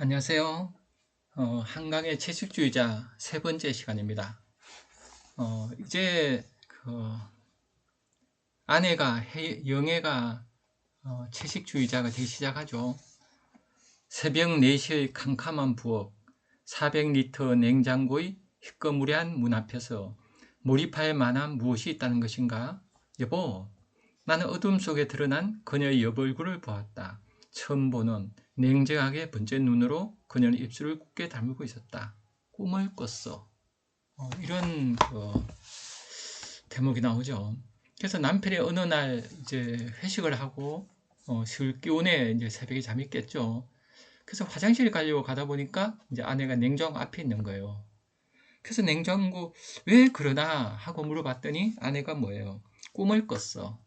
안녕하세요. 한강의 채식주의자 세 번째 시간입니다. 이제 영애가 채식주의자가 되기 시작하죠. 새벽 4시의 캄캄한 부엌, 400리터 냉장고의 희꺼무리한 문 앞에서 몰입할 만한 무엇이 있다는 것인가? 여보, 나는 어둠 속에 드러난 그녀의 옆얼굴을 보았다. 처음 보는 냉정하게 번진 눈으로 그녀는 입술을 굳게 다물고 있었다. 꿈을 꿨어. 이런 대목이 나오죠. 그래서 남편이 어느 날 이제 회식을 하고 술 기운에 이제 새벽에 잠이 깼죠. 그래서 화장실 가려고 가다 보니까 이제 아내가 냉장고 앞에 있는 거예요. 그래서 냉장고 왜 그러나 하고 물어봤더니 아내가 뭐예요? 꿈을 꿨어.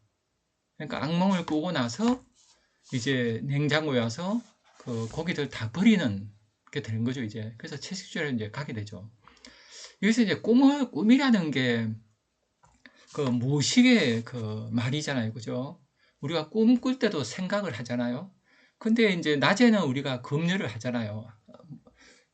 그러니까 악몽을 꾸고 나서 이제 냉장고에 와서 그 고기들 다 버리는 게 되는 거죠, 이제. 그래서 채식주의를 이제 가게 되죠. 여기서 이제 꿈이라는 게 그 무의식의 그 말이잖아요, 그죠? 우리가 꿈 꿀 때도 생각을 하잖아요. 근데 이제 낮에는 우리가 금요를 하잖아요.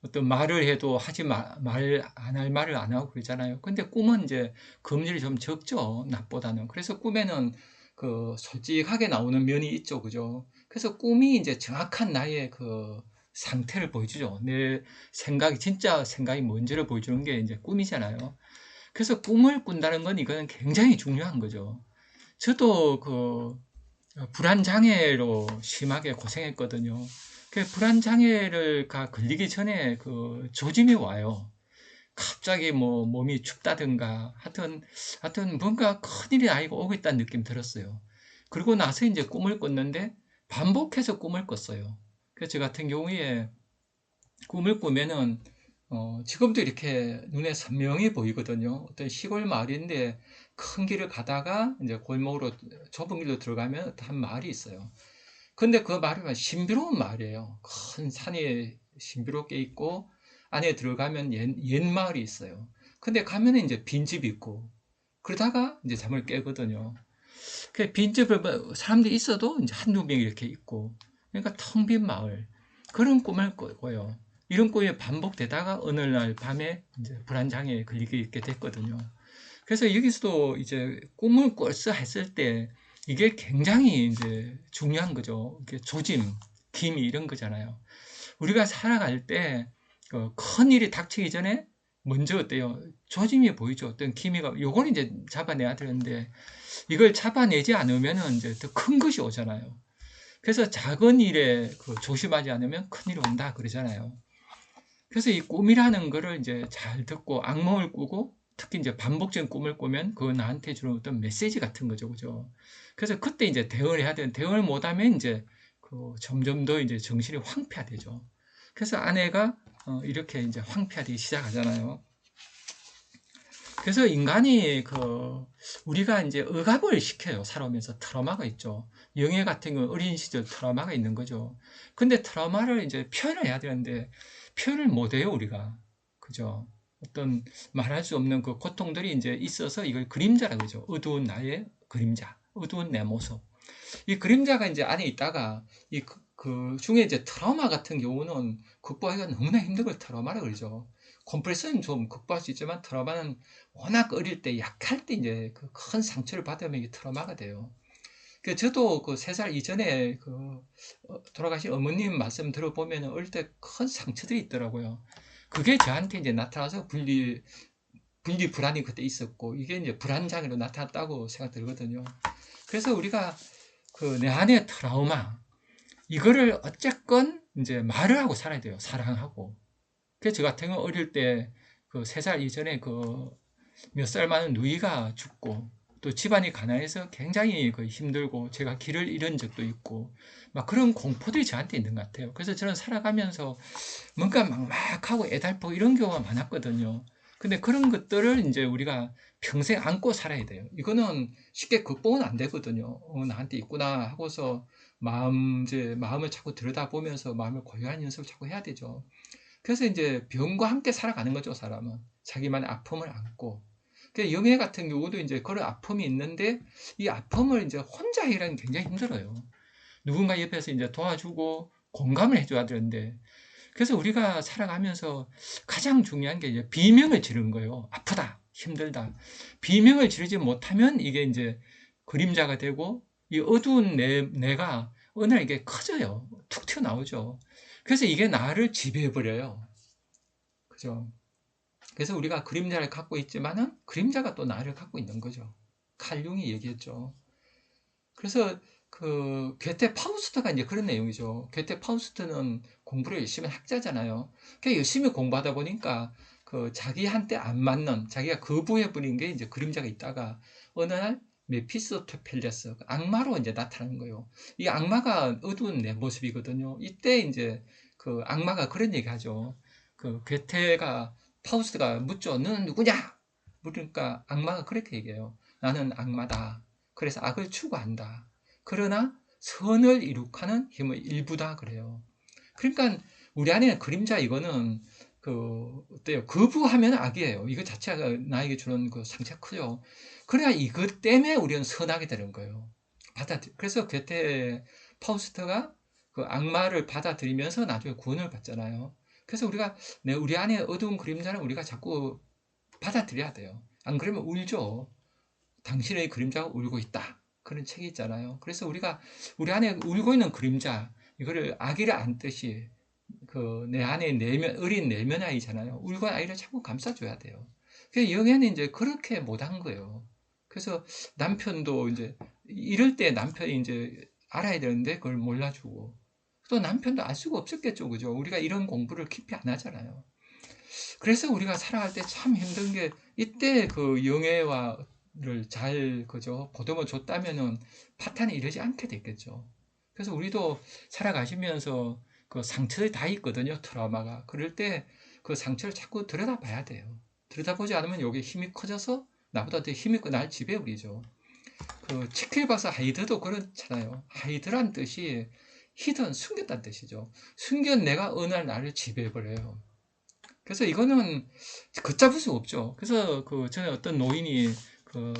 어떤 말을 해도 말 안 할 말을 안 하고 그러잖아요. 근데 꿈은 이제 금률이 좀 적죠, 낮보다는. 그래서 꿈에는 그 솔직하게 나오는 면이 있죠, 그죠? 그래서 꿈이 이제 정확한 나의 그 상태를 보여주죠. 내 생각이, 진짜 생각이 뭔지를 보여주는 게 이제 꿈이잖아요. 그래서 꿈을 꾼다는 건 이거는 굉장히 중요한 거죠. 저도 불안장애로 심하게 고생했거든요. 그 불안장애가 걸리기 전에 그 조짐이 와요. 갑자기 뭐 몸이 춥다든가 하여튼 뭔가 큰일이 아니고 오고 있다는 느낌 들었어요. 그리고 나서 이제 꿈을 꿨는데 반복해서 꿈을 꿨어요. 그래서 저 같은 경우에 꿈을 꾸면은 지금도 이렇게 눈에 선명히 보이거든요. 어떤 시골 마을인데 큰 길을 가다가 이제 골목으로 좁은 길로 들어가면 한 마을이 있어요. 근데 그 마을이 신비로운 마을이에요. 큰 산이 신비롭게 있고 안에 들어가면 옛 마을이 있어요. 근데 가면은 이제 빈집이 있고 그러다가 이제 잠을 깨거든요. 그 빈집을 사람들이 있어도 이제 한두 명 이렇게 있고 그러니까 텅 빈 마을 그런 꿈을 꿔요. 이런 꿈이 반복되다가 어느 날 밤에 이제 불안장애에 걸리게 됐거든요. 그래서 여기서도 이제 꿈을 꿨어 했을 때 이게 굉장히 이제 중요한 거죠. 이게 조짐, 기미 이런 거잖아요. 우리가 살아갈 때 큰 일이 닥치기 전에 먼저 어때요? 조짐이 보이죠. 어떤 기미가 요걸 이제 잡아내야 되는데 이걸 잡아내지 않으면 이제 더 큰 것이 오잖아요. 그래서 작은 일에 조심하지 않으면 큰 일이 온다 그러잖아요. 그래서 이 꿈이라는 거를 이제 잘 듣고 악몽을 꾸고 특히 이제 반복적인 꿈을 꾸면 그거 나한테 주는 어떤 메시지 같은 거죠, 그죠? 그래서 그때 이제 대응을 해야 되는 대응을 못하면 이제 점점 더 이제 정신이 황폐화되죠. 그래서 아내가 이렇게 이제 황폐화되기 시작하잖아요. 그래서 인간이 우리가 이제 억압을 시켜요. 살아오면서 트라우마가 있죠. 영애 같은 경우 어린 시절 트라우마가 있는 거죠. 근데 트라우마를 이제 표현을 해야 되는데 표현을 못 해요, 우리가. 그죠? 어떤 말할 수 없는 그 고통들이 이제 있어서 이걸 그림자라고 그러죠. 어두운 나의 그림자, 어두운 내 모습. 이 그림자가 이제 안에 있다가 그 중에 이제 트라우마 같은 경우는 극복하기가 너무나 힘든 걸 트라우마라고 그러죠. 컴프레서는 좀 극복할 수 있지만 트라우마는 워낙 어릴 때 약할 때 이제 그 큰 상처를 받으면 이게 트라우마가 돼요. 그 저도 그 3살 이전에 돌아가신 어머님 말씀 들어보면 어릴 때 큰 상처들이 있더라고요. 그게 저한테 이제 나타나서 분리 불안이 그때 있었고 이게 이제 불안장애로 나타났다고 생각 들거든요. 그래서 우리가 내 안의 트라우마 이거를 어쨌건 이제 말을 하고 살아야 돼요. 사랑하고. 그래서 저 같은 경우 어릴 때 그 3살 이전에 몇 살 많은 누이가 죽고 또 집안이 가난해서 굉장히 힘들고 제가 길을 잃은 적도 있고 막 그런 공포들이 저한테 있는 것 같아요. 그래서 저는 살아가면서 뭔가 막막하고 애달프고 이런 경우가 많았거든요. 근데 그런 것들을 이제 우리가 평생 안고 살아야 돼요. 이거는 쉽게 극복은 안 되거든요. 나한테 있구나 하고서 마음을 자꾸 들여다보면서 마음을 고요한 연습을 자꾸 해야 되죠. 그래서 이제 병과 함께 살아가는 거죠, 사람은. 자기만의 아픔을 안고. 그 영예 같은 경우도 이제 그런 아픔이 있는데 이 아픔을 이제 혼자 해라는 굉장히 힘들어요. 누군가 옆에서 이제 도와주고 공감을 해줘야 되는데 그래서 우리가 살아가면서 가장 중요한 게 이제 비명을 지르는 거예요. 아프다, 힘들다. 비명을 지르지 못하면 이게 이제 그림자가 되고 이 어두운 내가 어느 날 이게 커져요. 툭 튀어나오죠. 그래서 이게 나를 지배해버려요. 그죠? 그래서 우리가 그림자를 갖고 있지만은 그림자가 또 나를 갖고 있는 거죠. 칼 융이 얘기했죠. 그래서 그 괴테 파우스트가 이제 그런 내용이죠. 괴테 파우스트는 공부를 열심히 한 학자잖아요. 그러니까 열심히 공부하다 보니까 그 자기한테 안 맞는 자기가 거부해버린 게 이제 그림자가 있다가 어느 날 메피스토펠레스 악마로 이제 나타나는 거예요. 이 악마가 어두운 내 모습이거든요. 이때 이제 그 악마가 그런 얘기하죠. 그 괴테가 파우스트가 묻죠. 너는 누구냐? 물으니까 악마가 그렇게 얘기해요. 나는 악마다. 그래서 악을 추구한다. 그러나 선을 이룩하는 힘의 일부다 그래요. 그러니까 우리 안에 그림자 이거는 그 어때요? 거부하면 악이에요. 이거 자체가 나에게 주는 그 상처가 크죠. 그래야 이것 때문에 우리는 선하게 되는 거예요. 그래서 괴테 파우스트가 그 악마를 받아들이면서 나중에 구원을 받잖아요. 그래서 우리가 우리 안에 어두운 그림자는 우리가 자꾸 받아들여야 돼요. 안 그러면 울죠. 당신의 그림자가 울고 있다. 그런 책이 있잖아요. 그래서 우리가 우리 안에 울고 있는 그림자, 이거를 아기를 안듯이 그 내 안에 어린 내면 아이잖아요. 울고 아이를 자꾸 감싸줘야 돼요. 그 영애는 이제 그렇게 못한 거예요. 그래서 남편도 이제 이럴 때 남편이 이제 알아야 되는데 그걸 몰라주고 또 남편도 알 수가 없었겠죠. 그죠? 우리가 이런 공부를 깊이 안 하잖아요. 그래서 우리가 살아갈 때 참 힘든 게 이때 그 영예와를 잘 그죠 보듬어 줬다면은 파탄이 이러지 않게 됐겠죠. 그래서 우리도 살아가시면서 그 상처들이 다 있거든요. 트라우마가. 그럴 때 그 상처를 자꾸 들여다봐야 돼요. 들여다보지 않으면 여기 힘이 커져서 나보다 더 힘이 있고 날 지배해버리죠. 그 치킬 박사 하이드도 그렇잖아요. 하이드란 뜻이 히든 숨겼다는 뜻이죠. 숨긴 내가 어느 날 나를 지배해버려요. 그래서 이거는 걷잡을 수 없죠. 그래서 그 전에 어떤 노인이 그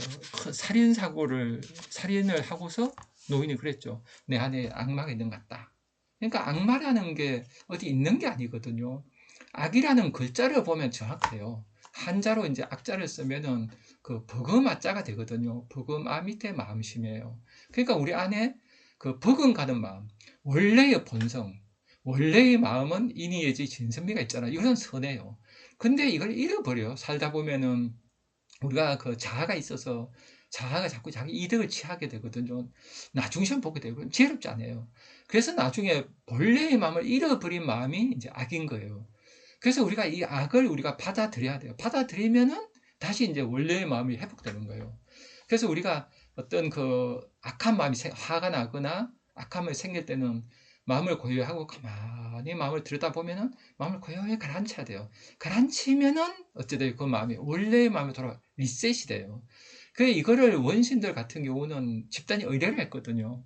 살인을 하고서 노인이 그랬죠. 내 안에 악마가 있는 것 같다. 그러니까 악마라는 게 어디 있는 게 아니거든요. 악이라는 글자를 보면 정확해요. 한자로 이제 악자를 쓰면은 그 버금아자가 되거든요. 버금아 밑에 마음심이에요. 그러니까 우리 안에 그 버금가는 마음, 원래의 본성, 원래의 마음은 인의예지 진선미가 있잖아요. 이건 선해요. 근데 이걸 잃어버려. 살다 보면은 우리가 그 자아가 있어서 자아가 자꾸 자기 이득을 취하게 되거든요. 나중심 보게 되고 지혜롭지 않아요. 그래서 나중에 본래의 마음을 잃어버린 마음이 이제 악인 거예요. 그래서 우리가 이 악을 우리가 받아들여야 돼요. 받아들이면은 다시 이제 원래의 마음이 회복되는 거예요. 그래서 우리가 어떤 그 악한 마음이 화가 나거나 악한 마음이 생길 때는 마음을 고요하고 가만히 마음을 들여다보면은 마음을 고요히 가라앉혀야 돼요. 가라앉히면은 어찌되요 그 마음이 원래의 마음이 돌아 리셋이 돼요. 그 이거를 원신들 같은 경우는 집단이 의뢰를 했거든요.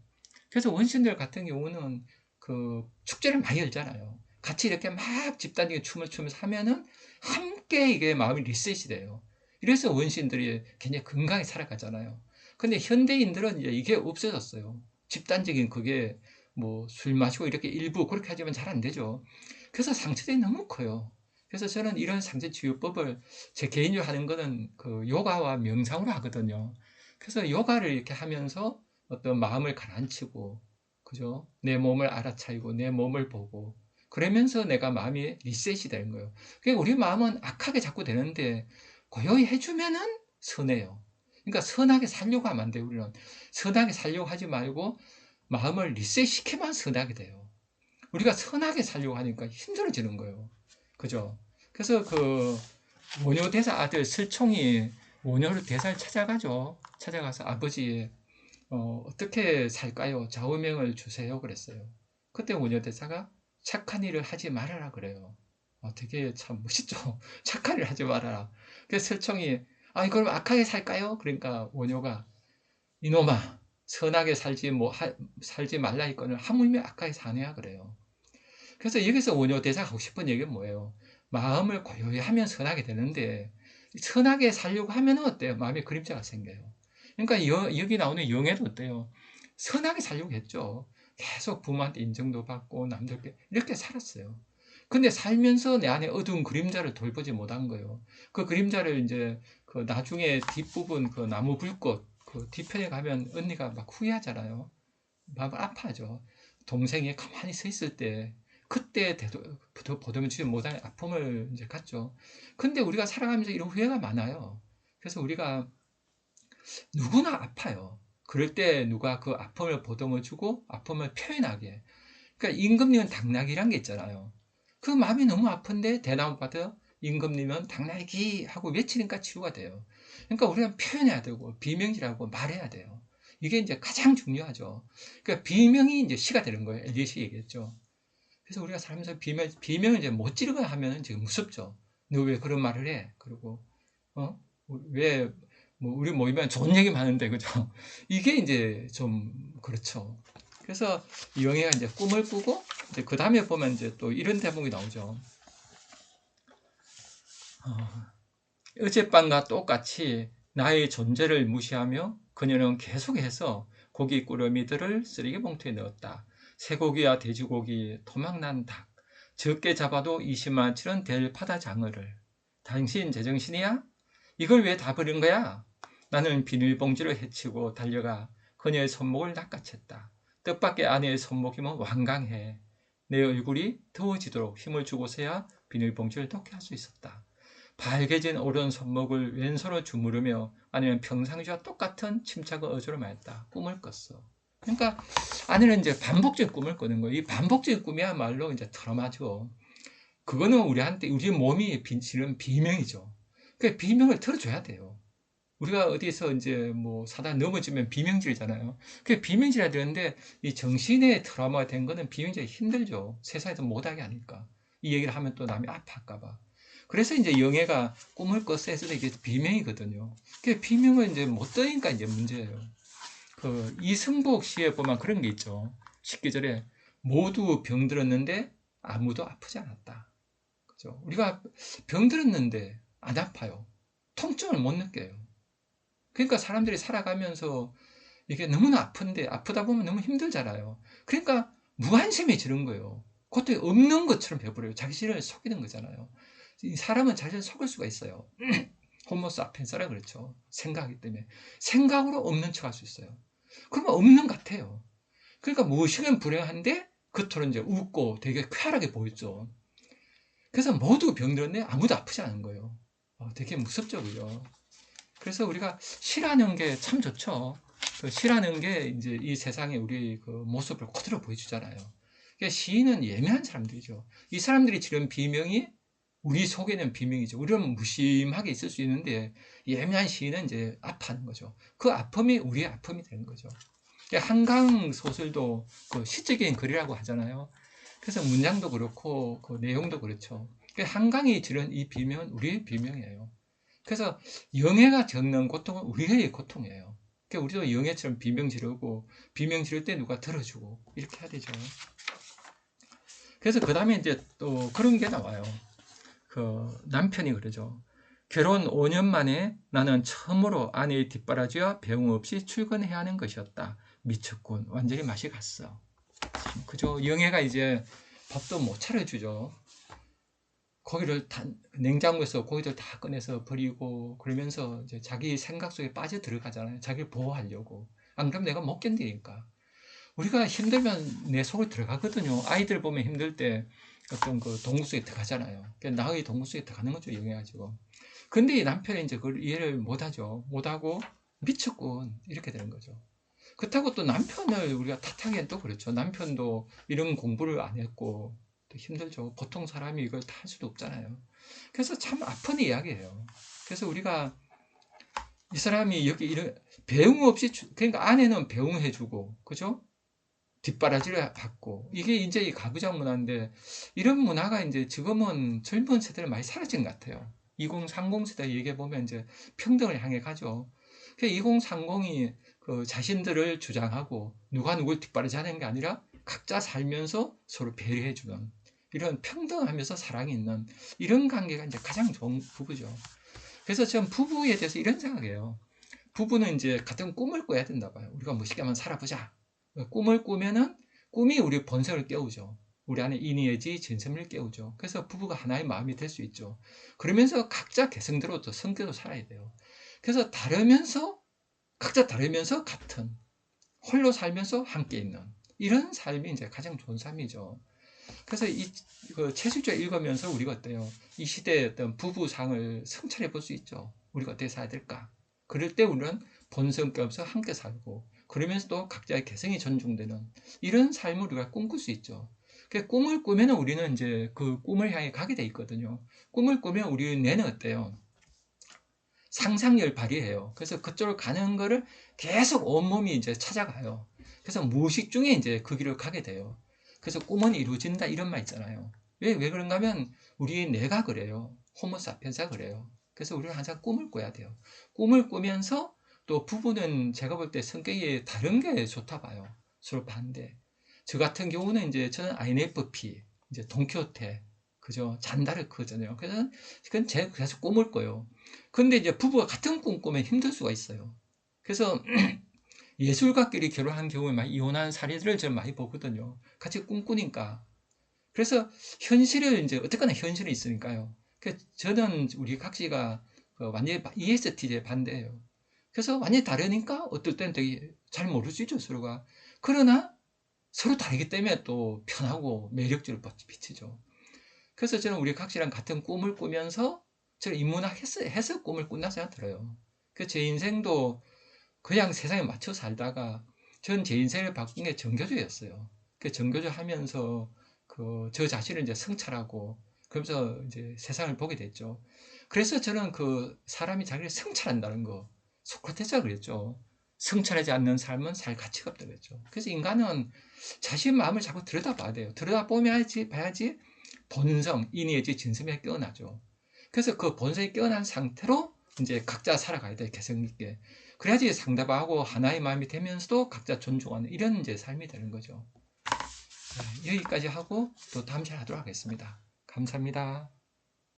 그래서 원신들 같은 경우는 그 축제를 많이 열잖아요. 같이 이렇게 막 집단이 춤을 추면서 하면은 함께 이게 마음이 리셋이 돼요. 이래서 원신들이 굉장히 건강히 살아가잖아요. 근데 현대인들은 이제 이게 없어졌어요. 집단적인 그게 뭐 술 마시고 이렇게 일부 그렇게 하지만 잘 안 되죠. 그래서 상처들이 너무 커요. 그래서 저는 이런 상처 치유법을 제 개인적으로 하는 거는 그 요가와 명상으로 하거든요. 그래서 요가를 이렇게 하면서 어떤 마음을 가라앉히고, 그죠? 내 몸을 알아차리고, 내 몸을 보고, 그러면서 내가 마음이 리셋이 되는 거예요. 그러니까 우리 마음은 악하게 자꾸 되는데, 고요히 해주면은 선해요. 그러니까 선하게 살려고 하면 안 돼요, 우리는. 선하게 살려고 하지 말고, 마음을 리셋시켜만 선하게 돼요. 우리가 선하게 살려고 하니까 힘들어지는 거예요. 그죠? 그래서 그 원효 대사 아들 슬총이 원효 대사를 찾아가죠. 찾아가서 아버지 어떻게 살까요? 좌우명을 주세요. 그랬어요. 그때 원효 대사가 착한 일을 하지 말아라 그래요. 되게 참 멋있죠. 착한 일을 하지 말아라. 그래서 슬총이 그럼 악하게 살까요? 그러니까 원효가 이놈아 선하게 살지 말라 했거늘 하물며 악하게 사내야 그래요. 그래서 여기서 원효 대사가 하고 싶은 얘기는 뭐예요? 마음을 고요히 하면 선하게 되는데 선하게 살려고 하면 어때요? 마음에 그림자가 생겨요. 그러니까 여기 나오는 영애도 어때요? 선하게 살려고 했죠. 계속 부모한테 인정도 받고 남들께 이렇게 살았어요. 근데 살면서 내 안에 어두운 그림자를 돌보지 못한 거예요. 그 그림자를 이제 그 나중에 뒷부분 그 나무 불꽃 그 뒤편에 가면 언니가 막 후회하잖아요. 막 아파하죠. 동생이 가만히 서 있을 때 그때 보듬어 주지 못한 아픔을 이제 갖죠. 근데 우리가 살아가면서 이런 후회가 많아요. 그래서 우리가 누구나 아파요. 그럴 때 누가 그 아픔을 보듬어 주고 아픔을 표현하게. 그러니까 임금님은 당나귀란 게 있잖아요. 그 마음이 너무 아픈데 대나무 받아 임금님은 당나귀 하고 외치니까 치유가 돼요. 그러니까 우리가 표현해야 되고 비명질하고 말해야 돼요. 이게 이제 가장 중요하죠. 그러니까 비명이 이제 시가 되는 거예요. 엘리시 얘기했죠. 그래서 우리가 살면서 비명을 이제 못 지르고 하면 지금 무섭죠. 너 왜 그런 말을 해? 그리고 왜 뭐 우리 모이면 좋은 얘기 많은데 그죠? 이게 이제 좀 그렇죠. 그래서 이 영애가 이제 꿈을 꾸고 이제 그 다음에 보면 이제 또 이런 대목이 나오죠. 어젯밤과 똑같이 나의 존재를 무시하며 그녀는 계속해서 고기 꾸러미들을 쓰레기 봉투에 넣었다. 쇠고기와 돼지고기, 토막난 닭, 적게 잡아도 20만원치는 될 파다 장어를. 당신 제정신이야? 이걸 왜 다 버린 거야? 나는 비닐봉지를 헤치고 달려가 그녀의 손목을 낚아챘다. 뜻밖의 아내의 손목이면 완강해. 내 얼굴이 더워지도록 힘을 주고서야 비닐봉지를 덮게 할 수 있었다. 발개진 오른 손목을 왼손으로 주무르며 아내는 평상시와 똑같은 침착을 어지러워했다. 꿈을 꿨어. 그러니까 아내는 이제 반복적인 꿈을 꾸는 거예요. 이 반복적인 꿈이야말로 이제 트라우마죠. 그거는 우리한테 우리 몸이 지는 비명이죠. 그 비명을 들어줘야 돼요. 우리가 어디서 이제 뭐 사다 넘어지면 비명질이잖아요. 그 비명질해야 되는데 이 정신의 트라우마가 된 거는 비명질이 힘들죠. 세상에서 못하게 하니까. 이 얘기를 하면 또 남이 아파할까봐. 그래서 이제 영애가 꿈을 꿨어 해서 이게 비명이거든요. 그 비명을 이제 못 들으니까 이제 문제예요. 그 이승복 시에 보면 그런 게 있죠. 10기절에 모두 병들었는데 아무도 아프지 않았다. 그죠? 우리가 병들었는데 안 아파요. 통증을 못 느껴요. 그러니까 사람들이 살아가면서 이게 너무나 아픈데 아프다 보면 너무 힘들잖아요. 그러니까 무관심해지는 거예요. 그것도 없는 것처럼 배워버려요. 자신을 속이는 거잖아요. 이 사람은 자신을 속일 수가 있어요. 호모사피엔스라 그렇죠. 생각하기 때문에. 생각으로 없는 척 할 수 있어요. 그러면 없는 것 같아요. 그러니까 무엇이든 불행한데 겉으로 이제 웃고 되게 쾌활하게 보였죠. 그래서 모두 병들었는데 아무도 아프지 않은 거예요. 되게 무섭죠, 그죠? 그래서 우리가 시라는 게 참 좋죠. 그 시라는 게 이제 이 세상에 우리 그 모습을 그대로 보여주잖아요. 그러니까 시인은 예민한 사람들이죠. 이 사람들이 지른 비명이 우리 속에는 비명이죠. 우리는 무심하게 있을 수 있는데 예민한 시인은 이제 아파하는 거죠. 그 아픔이 우리의 아픔이 되는 거죠. 그러니까 한강 소설도 그 시적인 글이라고 하잖아요. 그래서 문장도 그렇고 그 내용도 그렇죠. 그러니까 한강이 지른 이 비명은 우리의 비명이에요. 그래서 영예가 겪는 고통은 우리의 고통이에요. 그러니까 우리도 영예처럼 비명 지르고 비명 지를 때 누가 들어주고 이렇게 해야 되죠. 그래서 그 다음에 이제 또 그런 게 나와요. 그 남편이 그러죠. 결혼 5년 만에 나는 처음으로 아내의 뒷바라지와 배웅 없이 출근해야 하는 것이었다. 미쳤군. 완전히 맛이 갔어. 그죠? 영예가 이제 밥도 못 차려주죠. 고기를 다 냉장고에서 고기들 다 꺼내서 버리고 그러면서 이제 자기 생각 속에 빠져 들어가잖아요. 자기를 보호하려고. 안 그러면 내가 못 견디니까. 우리가 힘들면 내 속을 들어가거든요. 아이들 보면 힘들 때 어떤 그 동굴 속에 들어가잖아요. 나의 동굴 속에 들어가는 거죠. 영해가지고. 근데 이 남편이 이제 그걸 이해를 못하죠. 못하고 미쳤군. 이렇게 되는 거죠. 그렇다고 또 남편을 우리가 탓하기엔 또 그렇죠. 남편도 이런 공부를 안 했고 또 힘들죠. 보통 사람이 이걸 다 할 수도 없잖아요. 그래서 참 아픈 이야기예요. 그래서 우리가 이 사람이 여기 이런 배웅 없이 그러니까 아내는 배웅해주고 그죠? 뒷바라지를 받고 이게 이제 이 가부장 문화인데 이런 문화가 이제 지금은 젊은 세대를 많이 사라진 것 같아요. 2030 세대 얘기해 보면 이제 평등을 향해 가죠. 2030이 그 자신들을 주장하고 누가 누굴 뒷바라지하는 게 아니라 각자 살면서 서로 배려해주는 이런 평등하면서 사랑이 있는 이런 관계가 이제 가장 좋은 부부죠. 그래서 저는 부부에 대해서 이런 생각이에요. 부부는 이제 같은 꿈을 꿔야 된다 봐요. 우리가 멋있게 한번 살아보자. 꿈을 꾸면은 꿈이 우리 본성을 깨우죠. 우리 안에 인의의지 진심을 깨우죠. 그래서 부부가 하나의 마음이 될 수 있죠. 그러면서 각자 개성대로 또 성격도 살아야 돼요. 그래서 각자 다르면서 같은, 홀로 살면서 함께 있는 이런 삶이 이제 가장 좋은 삶이죠. 그래서 그 채식주의 읽으면서 우리가 어때요? 이 시대의 어떤 부부상을 성찰해 볼 수 있죠. 우리가 어떻게 살아야 될까? 그럴 때 우리는 본성격 없어 함께 살고, 그러면서 또 각자의 개성이 존중되는 이런 삶을 우리가 꿈꿀 수 있죠. 그 꿈을 꾸면 우리는 이제 그 꿈을 향해 가게 돼 있거든요. 꿈을 꾸면 우리 뇌는 어때요? 상상력을 발휘해요. 그래서 그쪽으로 가는 거를 계속 온몸이 이제 찾아가요. 그래서 무의식 중에 이제 그 길을 가게 돼요. 그래서 꿈은 이루어진다 이런 말 있잖아요. 왜 그런가 하면 우리 뇌가 그래요. 호모사피엔스가 그래요. 그래서 우리는 항상 꿈을 꿔야 돼요. 꿈을 꾸면서 또 부부는 제가 볼 때 성격이 다른 게 좋다 봐요. 서로 반대. 저 같은 경우는 이제 저는 INFP, 이제 돈키호테, 그죠? 잔다르크잖아요. 그래서 그건 제가 계속 꿈을 꿔요. 근데 이제 부부가 같은 꿈 꾸면 힘들 수가 있어요. 그래서 예술가끼리 결혼한 경우에 많이 이혼한 사례들을 저는 많이 보거든요. 같이 꿈꾸니까. 그래서 현실을 이제 어쨌거나 현실이 있으니까요. 저는 우리 각시가 완전히 ESTJ 반대예요. 그래서 완전히 다르니까 어떨 때는 되게 잘 모를 수 있죠, 서로가. 그러나 서로 다르기 때문에 또 편하고 매력적으로 비치죠. 그래서 저는 우리 각시랑 같은 꿈을 꾸면서 저는 인문학 해서 꿈을 꾼다 생각 들어요. 제 인생도 그냥 세상에 맞춰 살다가 전 제 인생을 바꾼 게 정교조였어요. 정교조 하면서 저 자신을 이제 성찰하고 그러면서 이제 세상을 보게 됐죠. 그래서 저는 그 사람이 자기를 성찰한다는 거, 소크라테스가 그랬죠. 성찰하지 않는 삶은 살 가치가 없다고 그랬죠. 그래서 인간은 자신 마음을 자꾸 들여다봐야 돼요. 들여다보면 봐야지 본성, 인의의지, 진심에 깨어나죠. 그래서 그 본성이 깨어난 상태로 이제 각자 살아가야 돼, 개성 있게. 그래야지 상대방하고 하나의 마음이 되면서도 각자 존중하는 이런 이제 삶이 되는 거죠. 네, 여기까지 하고 또 다음 시간에 하도록 하겠습니다. 감사합니다.